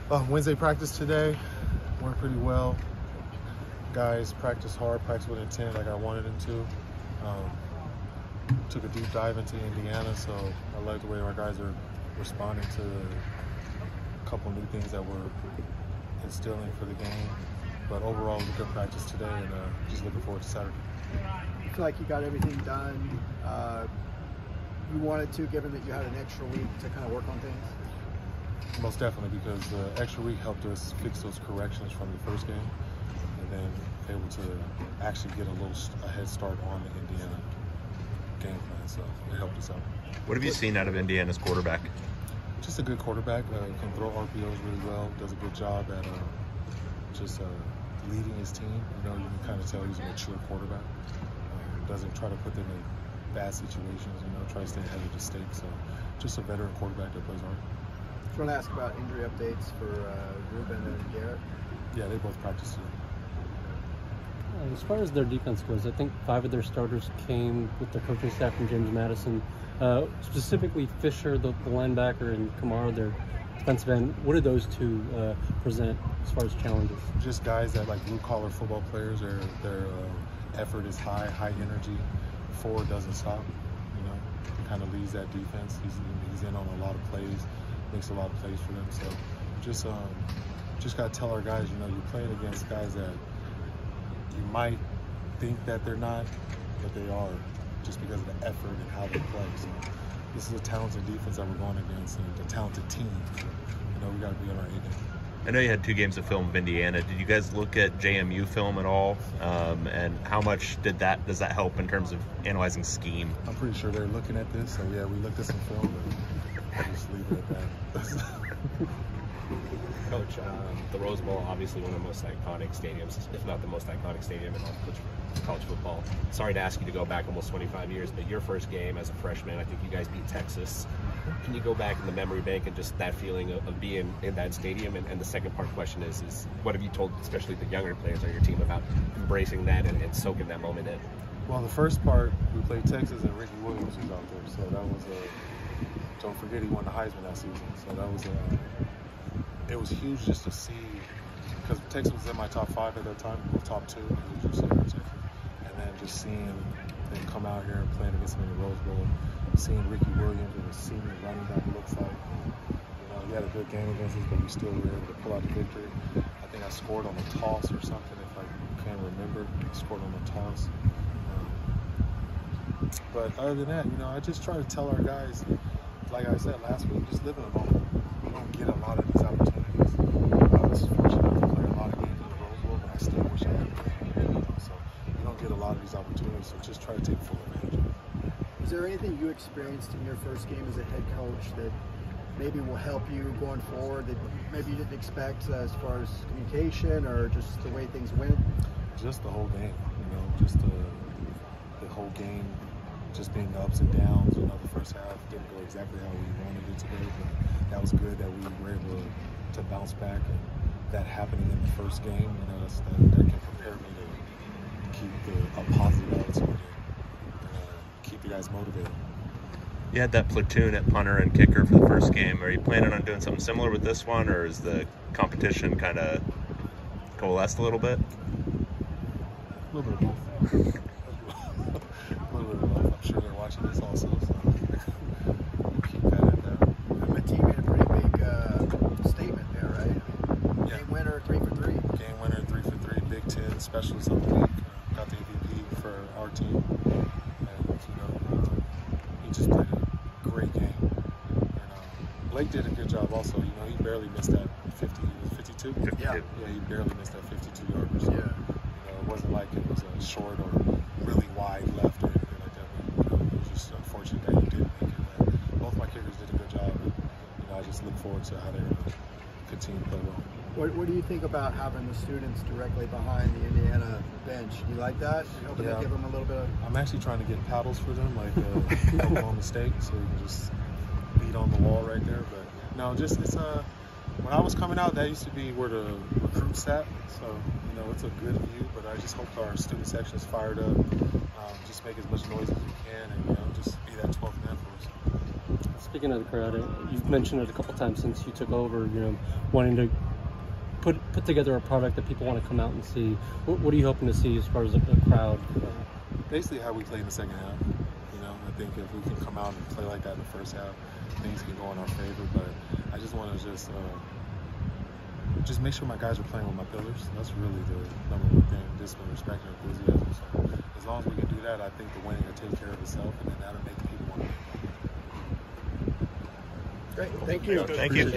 Wednesday practice today went pretty well. Guys practiced hard, practiced with intent like I wanted them to. Took a deep dive into Indiana, so I like the way our guys are responding to a couple new things that we're instilling for the game. But overall, it was a good practice today, and just looking forward to Saturday. You feel like you got everything done you wanted to, given that you had an extra week to kind of work on things? Most definitely, because the extra week helped us fix those corrections from the first game, and then able to actually get a little a head start on the Indiana game plan, so it helped us out. What have you seen out of Indiana's quarterback? Just a good quarterback, can throw RPOs really well, does a good job at just leading his team. You know, you can kind of tell he's a mature quarterback. Doesn't try to put them in bad situations, you know, try to stay ahead of the stakes. So just a veteran quarterback that plays hard. I want to ask about injury updates for Ruben and Garrett. Yeah, they both practiced today. As far as their defense goes, I think 5 of their starters came with their coaching staff from James Madison. Specifically Fisher, the linebacker, and Kamara, their defensive end. What do those two present as far as challenges? Just guys that like blue-collar football players. Their effort is high energy. Forward doesn't stop. You know, kind of leads that defense. He's in on a lot of plays, makes a lot of plays for them. So just got to tell our guys, you know, you're playing against guys that you might think that they're not, but they are, just because of the effort and how they play. So this is a talented defense that we're going against, and a talented team. So, you know, we got to be on our A game. I know you had 2 games of film of Indiana. Did you guys look at JMU film at all? And how much does that help in terms of analyzing scheme? I'm pretty sure they're looking at this. So yeah, we looked at some film, but I'll just leave it at that. Coach, the Rose Bowl, obviously one of the most iconic stadiums, if not the most iconic stadium in all college football. Sorry to ask you to go back almost 25 years, but your first game as a freshman, I think you guys beat Texas. Can you go back in the memory bank and just that feeling of being in that stadium? And the second part question is what have you told, especially the younger players on your team, about embracing that and soaking that moment in? Well, the first part, we played Texas, and Ricky Williams was out there. So that was don't forget he won the Heisman that season. So that was it was huge just to see, because Texas was in my top 5 at that time, or top 2, and then just seeing them come out here and playing against them in the Rose Bowl, seeing Ricky Williams and a senior running back looks like, you know, he had a good game against us, but we still were able to pull out the victory. I think I scored on a toss or something, if I can't remember. I scored on a toss. But other than that, you know, I just try to tell our guys, like I said last week, just live in the moment. You don't get a lot of these opportunities. I was fortunate enough to play a lot of games in the Rose Bowl, but I still wish I had played. So you don't get a lot of these opportunities, so just try to take full advantage of it. Is there anything you experienced in your first game as a head coach that maybe will help you going forward that maybe you didn't expect as far as communication or just the way things went? Just the whole game, you know, just the whole game, just being the ups and downs. You know, the first half didn't go exactly how we wanted it to go, but that was good that we were able to bounce back, and that happening in the first game, you know, that can prepare me to keep a positive attitude and keep the guys motivated. You had that platoon at punter and kicker for the first game. Are you planning on doing something similar with this one, or is the competition kind of coalesced a little bit? A little bit of both. A little bit of both. I'm sure they're watching this also, so we'll keep that at that. The team made a pretty big statement there, right? Yeah. Game winner, 3 for 3. Game winner, 3 for 3, Big Ten Specialist of the Week. Got the MVP for our team. And, you know, he just played a great game. And Blake did a good job also. You know, he barely missed that 52? Yeah. Yeah, he barely missed that 52-yarder. So, Yeah. you know, it wasn't like it was a short or really wide left or anything like that. But, you know, it was just unfortunate that he didn't make it. But both my kickers did a good job. And, you know, I just look forward to how they're going to continue to play well. What do you think about having the students directly behind the Indiana bench? Do you like that? You hoping to give them a little bit of... I'm actually trying to get paddles for them, like on mistake, so we can just beat on the wall right there. But no, just it's when I was coming out, that used to be where the recruits sat. So you know, it's a good view. But I just hope our student section is fired up. Just make as much noise as we can, and you know, just be that 12th man for us. Speaking of the crowd, you've mentioned it a couple times since you took over, you know, wanting to put together a product that people want to come out and see. What are you hoping to see as far as the crowd? Basically how we play in the second half. You know, I think if we can come out and play like that in the first half, things can go in our favor. But I just want to just make sure my guys are playing with my pillars. That's really the number one thing, discipline, respect, and enthusiasm. So as long as we can do that, I think the winning will take care of itself, and then that'll make people want to win. Great. Thank you. Thank you.